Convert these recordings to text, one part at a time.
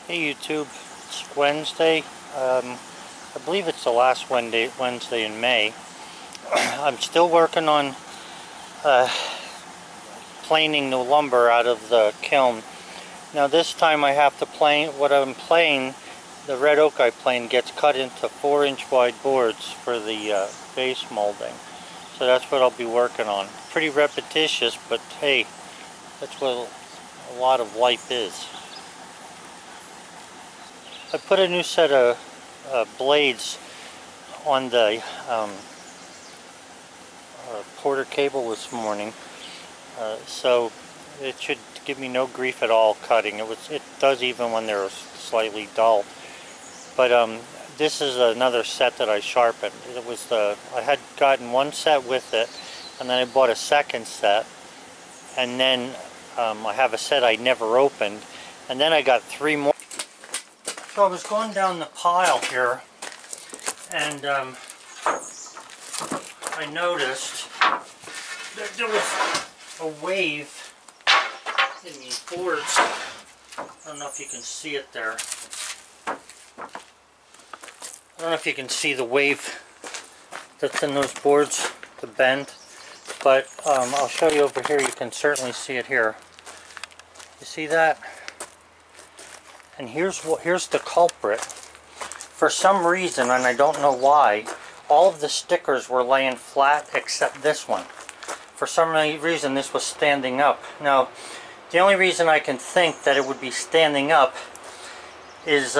Hey YouTube, it's Wednesday. I believe it's the last Wednesday in May. I'm still working on planing the lumber out of the kiln. Now this time I have to plane, what I'm planing, the red oak I plane gets cut into 4-inch wide boards for the base molding. So that's what I'll be working on. Pretty repetitious, but hey, that's what a lot of life is. I put a new set of blades on the Porter cable this morning, so it should give me no grief at all cutting. It does even when they're slightly dull. But this is another set that I sharpened. I had gotten one set with it, and then I bought a second set, and then I have a set I never opened, and then I got 3 more. So I was going down the pile here, and I noticed that there was a wave in these boards. I don't know if you can see it there. I don't know if you can see the wave that's in those boards, the bend, but I'll show you over here. You can certainly see it here. You see that? And here's the culprit. For some reason, and I don't know why, all of the stickers were laying flat except this one. For some reason this was standing up. Now, the only reason I can think that it would be standing up is,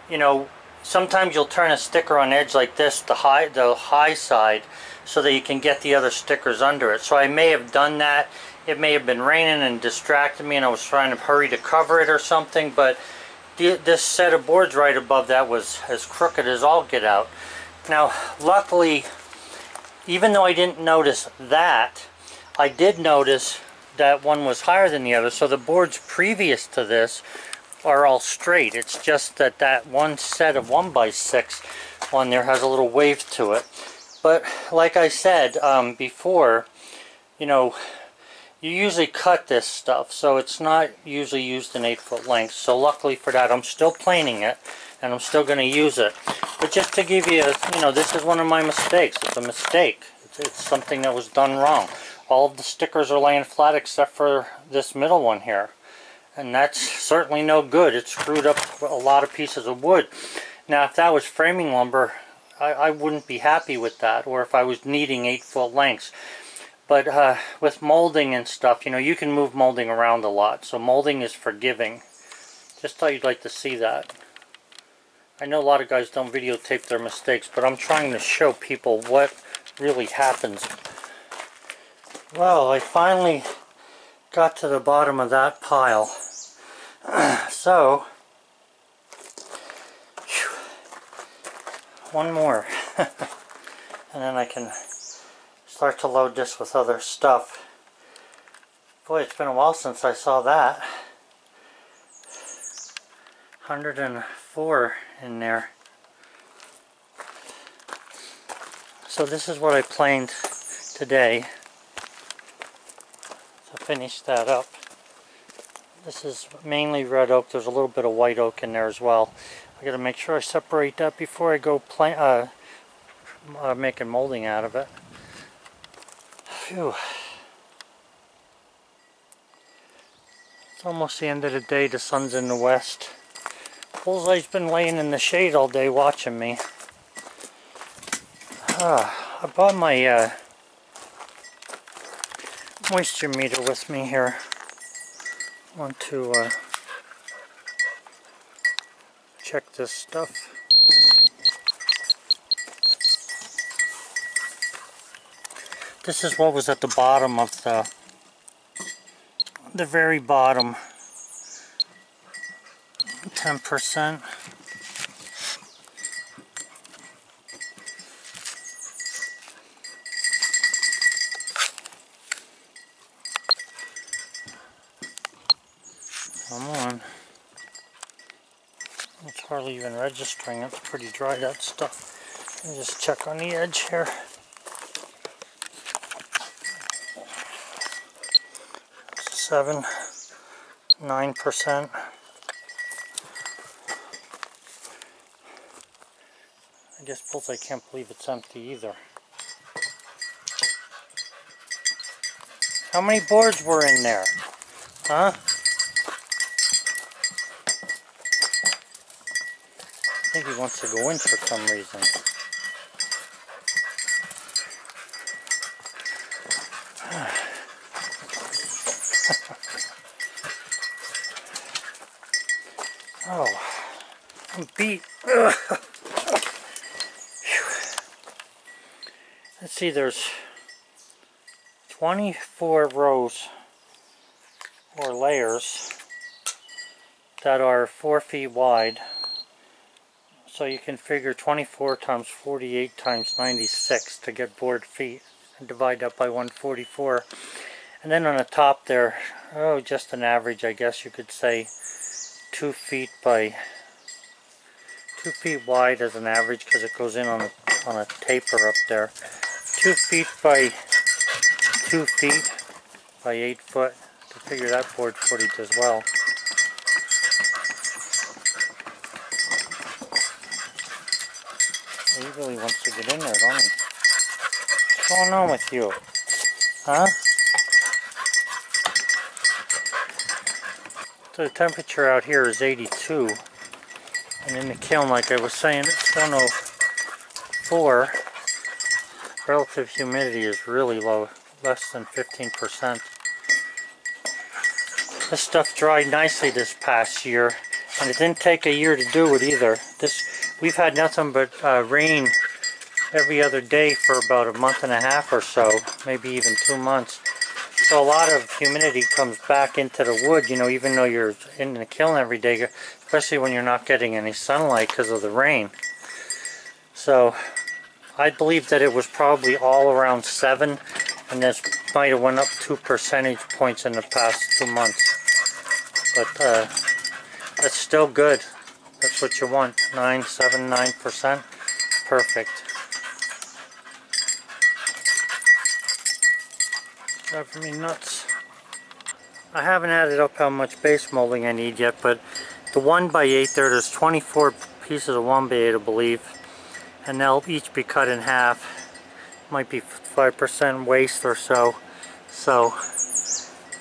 you know, sometimes you'll turn a sticker on edge like this, the high side, so that you can get the other stickers under it. So I may have done that. It may have been raining and distracted me, and I was trying to hurry to cover it or something, but this set of boards right above that was as crooked as all get out. Now, luckily, even though I didn't notice that, I did notice that one was higher than the other, so the boards previous to this are all straight. It's just that that one set of 1x6 on there has a little wave to it. But like I said before, you know, you usually cut this stuff, so it's not usually used in 8-foot lengths. So luckily for that, I'm still planing it, and I'm still going to use it. But just to give you, you know, this is one of my mistakes. It's a mistake. It's something that was done wrong. All of the stickers are laying flat except for this middle one here. And that's certainly no good. It screwed up a lot of pieces of wood. Now, if that was framing lumber, I wouldn't be happy with that, or if I was needing 8-foot lengths. But with molding and stuff, you know, you can move molding around a lot. So molding is forgiving. Just thought you'd like to see that. I know a lot of guys don't videotape their mistakes, but I'm trying to show people what really happens. Well, I finally got to the bottom of that pile. So, one more. And then I can start to load this with other stuff. Boy, it's been a while since I saw that. 104 in there. So this is what I planed today to finish that up. This is mainly red oak. There's a little bit of white oak in there as well. I got to make sure I separate that before I go making molding out of it. Phew. It's almost the end of the day. The sun's in the west. Bullseye's been laying in the shade all day watching me. I bought my moisture meter with me here. I want to check this stuff. This is what was at the bottom of the very bottom. 10%. Come on. It's hardly even registering. It's pretty dry, that stuff. Let me just check on the edge here. 7. 9%. I guess I can't believe it's empty either. How many boards were in there? Huh? I think he wants to go in for some reason. Oh, I'm beat. Let's see, there's 24 rows or layers that are 4 feet wide. So you can figure 24 times 48 times 96 to get board feet and divide that by 144. And then on the top there, oh, just an average, I guess you could say 2 feet by 2 feet wide as an average because it goes in on a taper up there. 2 feet by 2 feet by 8 foot to figure that board footage as well. He really wants to get in there, don't he? What's going on with you? Huh? So the temperature out here is 82. And in the kiln, like I was saying, it's 104. Relative humidity is really low, less than 15%. This stuff dried nicely this past year, and it didn't take a year to do it either. We've had nothing but rain every other day for about a month and a half or so, maybe even 2 months. So a lot of humidity comes back into the wood, you know, even though you're in the kiln every day, especially when you're not getting any sunlight because of the rain. So I believe that it was probably all around 7, and this might have went up 2 percentage points in the past 2 months. But that's still good. That's what you want. 9%. Perfect. Driving me nuts. I haven't added up how much base molding I need yet, but the 1x8 there's 24 pieces of 1x8, I believe, and they'll each be cut in half. Might be 5% waste or so. So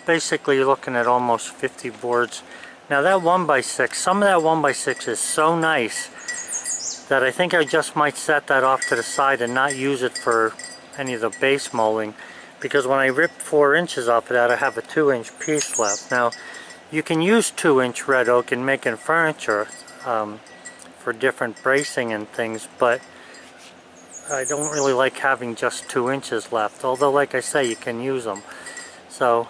basically you're looking at almost 50 boards. Now that 1x6, some of that 1x6 is so nice that I think I just might set that off to the side and not use it for any of the base molding, because when I ripped 4 inches off of that, I have a 2-inch piece left. Now you can use 2-inch red oak in making furniture for different bracing and things, but I don't really like having just 2 inches left, although like I say, you can use them. So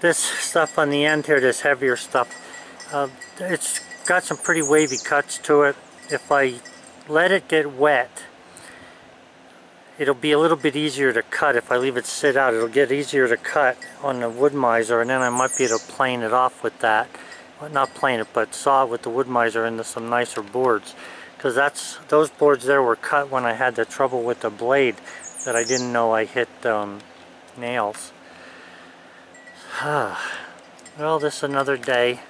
this stuff on the end here, this heavier stuff, it's got some pretty wavy cuts to it. If I let it get wet, it'll be a little bit easier to cut. If I leave it sit out, it'll get easier to cut on the wood miser, and then I might be able to plane it off with that. Well, not plane it, but saw it with the wood miser into some nicer boards. Because those boards there were cut when I had the trouble with the blade that I didn't know I hit nails. Well, this is another day.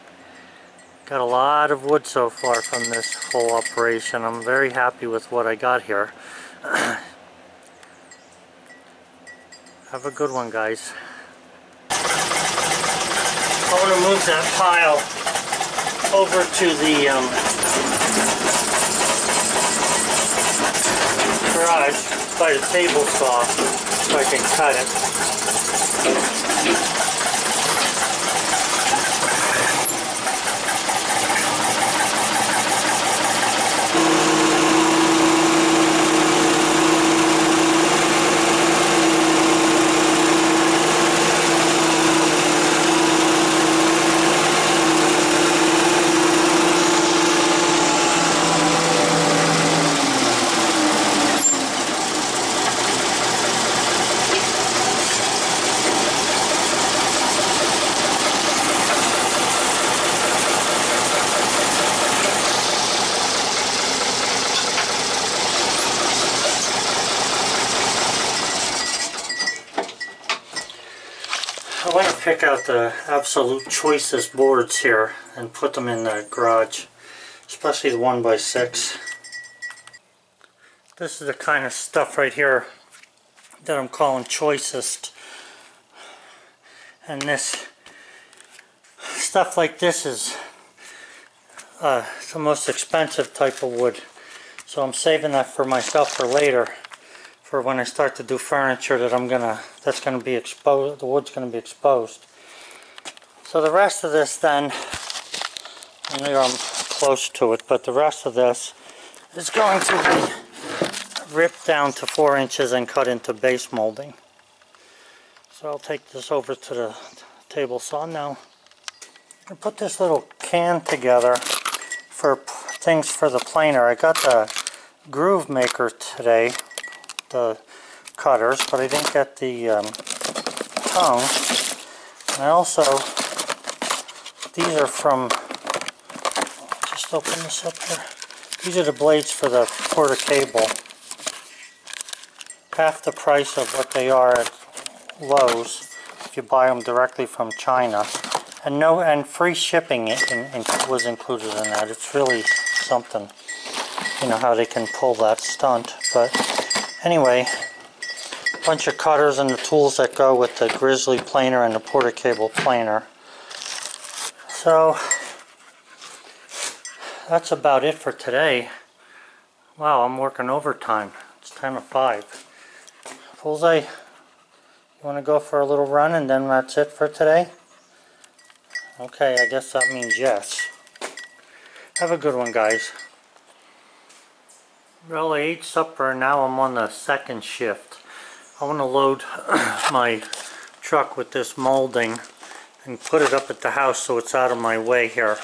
Got a lot of wood so far from this whole operation. I'm very happy with what I got here. Have a good one, guys. I want to move that pile over to the garage by the table saw so I can cut it. pick out the absolute choicest boards here and put them in the garage, especially the 1x6. This is the kind of stuff right here that I'm calling choicest. And this stuff like this is the most expensive type of wood. So I'm saving that for myself for later, for when I start to do furniture that's gonna be exposed, the wood's gonna be exposed. So the rest of this then, and here I'm close to it, but the rest of this is going to be ripped down to 4 inches and cut into base molding. So I'll take this over to the table saw now. I put this little can together for things for the planer. I got the groove maker today, the cutters, but I didn't get the tongue. And I also, these are from, just open this up here. These are the blades for the quarter cable. Half the price of what they are at Lowe's if you buy them directly from China. And free shipping was included in that. It's really something, you know, how they can pull that stunt. But anyway, a bunch of cutters and the tools that go with the Grizzly planer and the Porter Cable planer. So that's about it for today. Wow, I'm working overtime. It's 10:05. Bullseye, you want to go for a little run and then that's it for today? Okay, I guess that means yes. Have a good one, guys. Well, I ate supper and now I'm on the second shift. I want to load my truck with this molding and put it up at the house so it's out of my way here.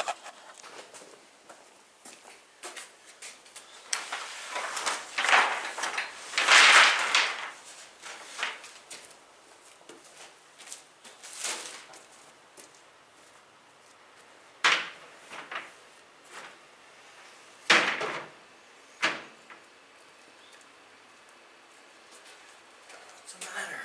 What's the matter?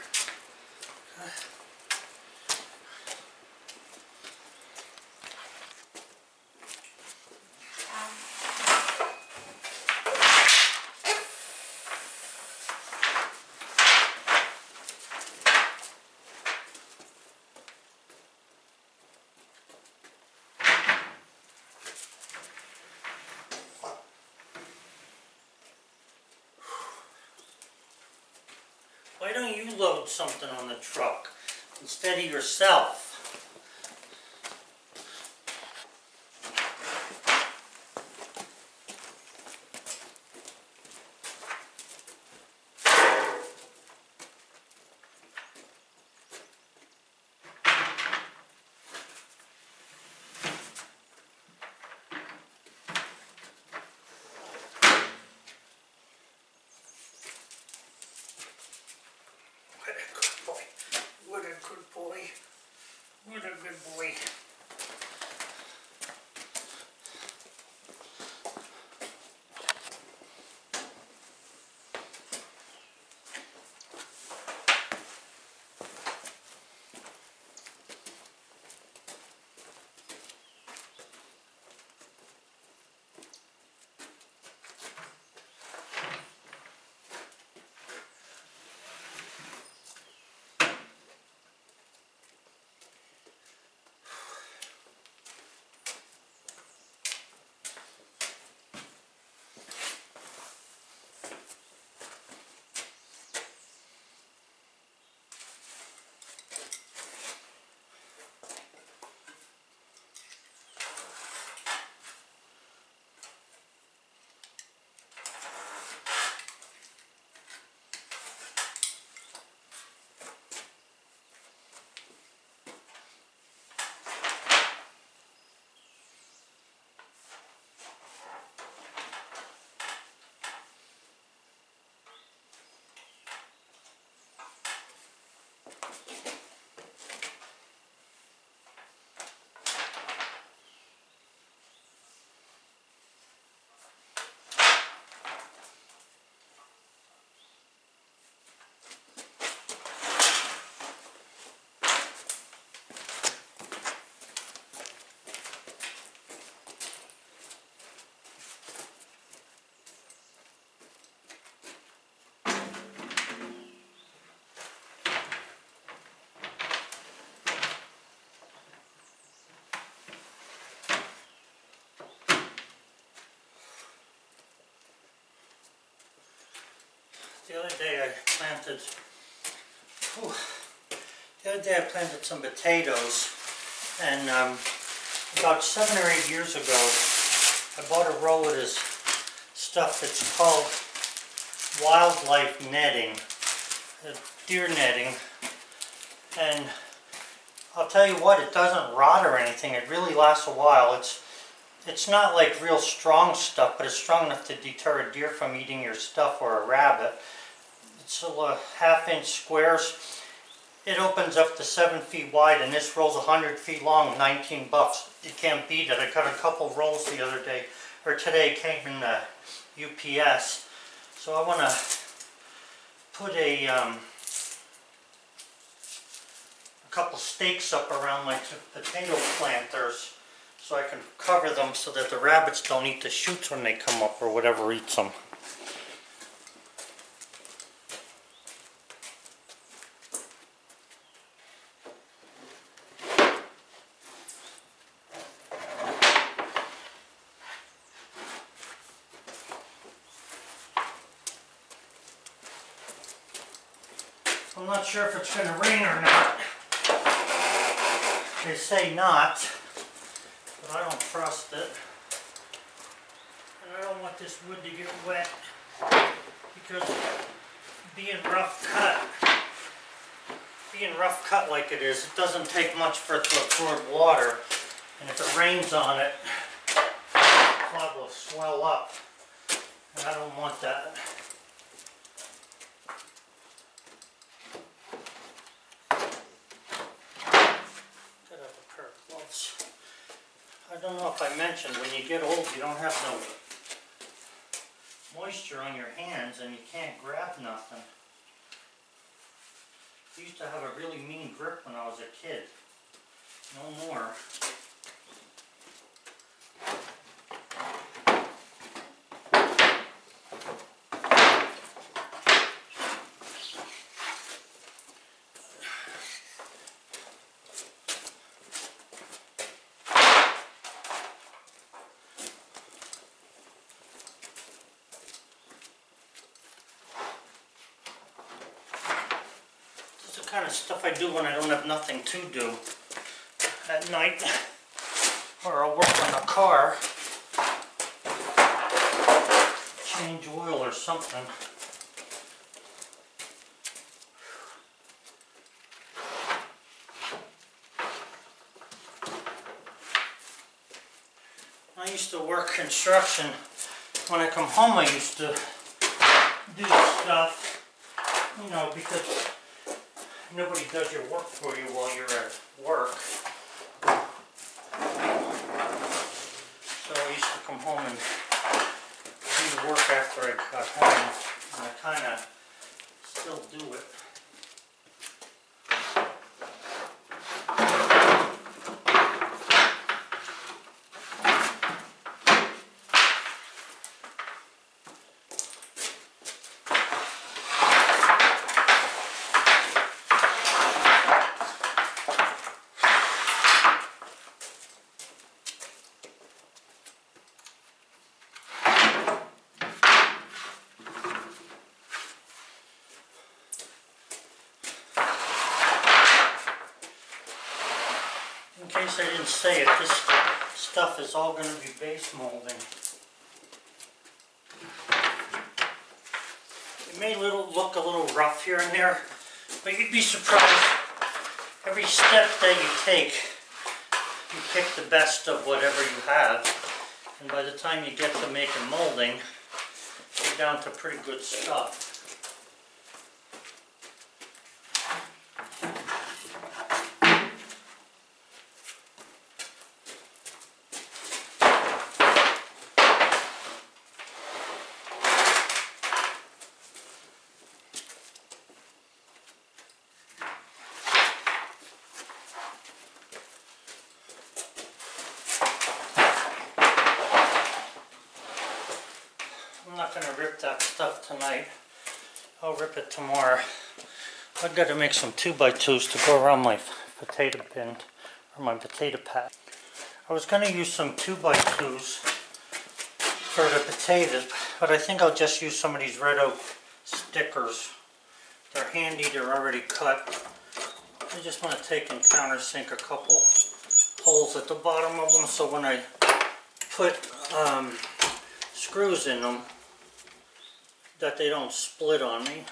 Why don't you load something on the truck instead of yourself? What a good boy. What a good boy. The other day I planted, whew, some potatoes, and about 7 or 8 years ago I bought a roll of this stuff that's called wildlife netting, deer netting, and I'll tell you what, it doesn't rot or anything. It really lasts a while. It's not like real strong stuff, but it's strong enough to deter a deer from eating your stuff or a rabbit. It's a half-inch squares. It opens up to 7 feet wide, and this roll's 100 feet long, 19 bucks. You can't beat it. I got a couple rolls the other day, or today, came in the UPS. So I want to put a couple stakes up around my potato planters so I can cover them so that the rabbits don't eat the shoots when they come up, or whatever eats them. I'm not sure if it's going to rain or not. They say not, but I don't trust it. And I don't want this wood to get wet, because being rough cut like it is, it doesn't take much for it to absorb water. And if it rains on it, the clod will swell up. And I don't want that. I don't know if I mentioned, when you get old you don't have no moisture on your hands and you can't grab nothing. I used to have a really mean grip when I was a kid. No more. Kind of stuff I do when I don't have nothing to do at night, or I'll work on the car, change oil or something. I used to work construction. When I come home I used to do stuff, you know, because nobody does your work for you while you're at work. So I used to come home and do work after I got home, and I kind of still do it. In case I didn't say it, this stuff is all going to be base molding. It may look a little rough here and there, but you'd be surprised. Every step that you take, you pick the best of whatever you have, and by the time you get to making molding, you're down to pretty good stuff. I'm not going to rip that stuff tonight. I'll rip it tomorrow. I've got to make some 2x2s to go around my potato bin, or my potato patch. I was going to use some 2x2s for the potatoes, but I think I'll just use some of these red oak stickers. They're handy, they're already cut. I just want to take and countersink a couple holes at the bottom of them so when I put screws in them that they don't split on me.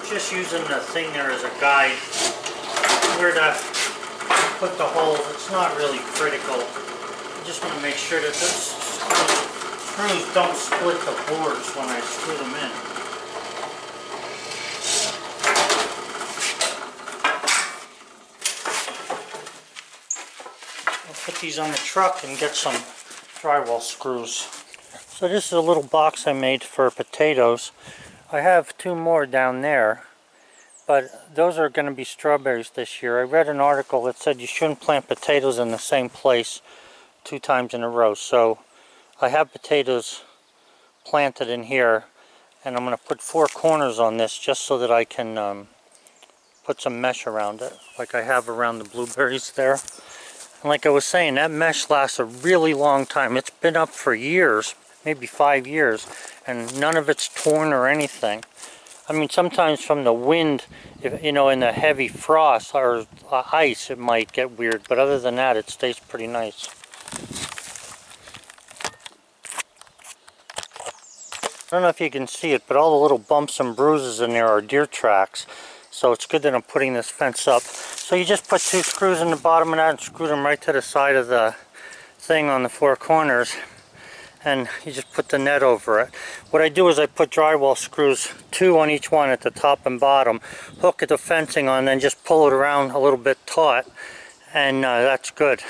Just using the thing there as a guide where to put the holes. It's not really critical. I just want to make sure that the screws don't split the boards when I screw them in. I'll put these on the truck and get some drywall screws. So this is a little box I made for potatoes. I have 2 more down there, but those are going to be strawberries this year. I read an article that said you shouldn't plant potatoes in the same place 2 times in a row. So I have potatoes planted in here, and I'm going to put 4 corners on this just so that I can put some mesh around it, like I have around the blueberries there. And like I was saying, that mesh lasts a really long time. It's been up for years, maybe 5 years, and none of it's torn or anything. I mean, sometimes from the wind, you know, in the heavy frost or ice, it might get weird, but other than that, it stays pretty nice. I don't know if you can see it, but all the little bumps and bruises in there are deer tracks. So it's good that I'm putting this fence up. So you just put 2 screws in the bottom of that and screw them right to the side of the thing on the 4 corners. And you just put the net over it. What I do is I put drywall screws, 2 on each one at the top and bottom, hook the fencing on, then just pull it around a little bit taut, and that's good.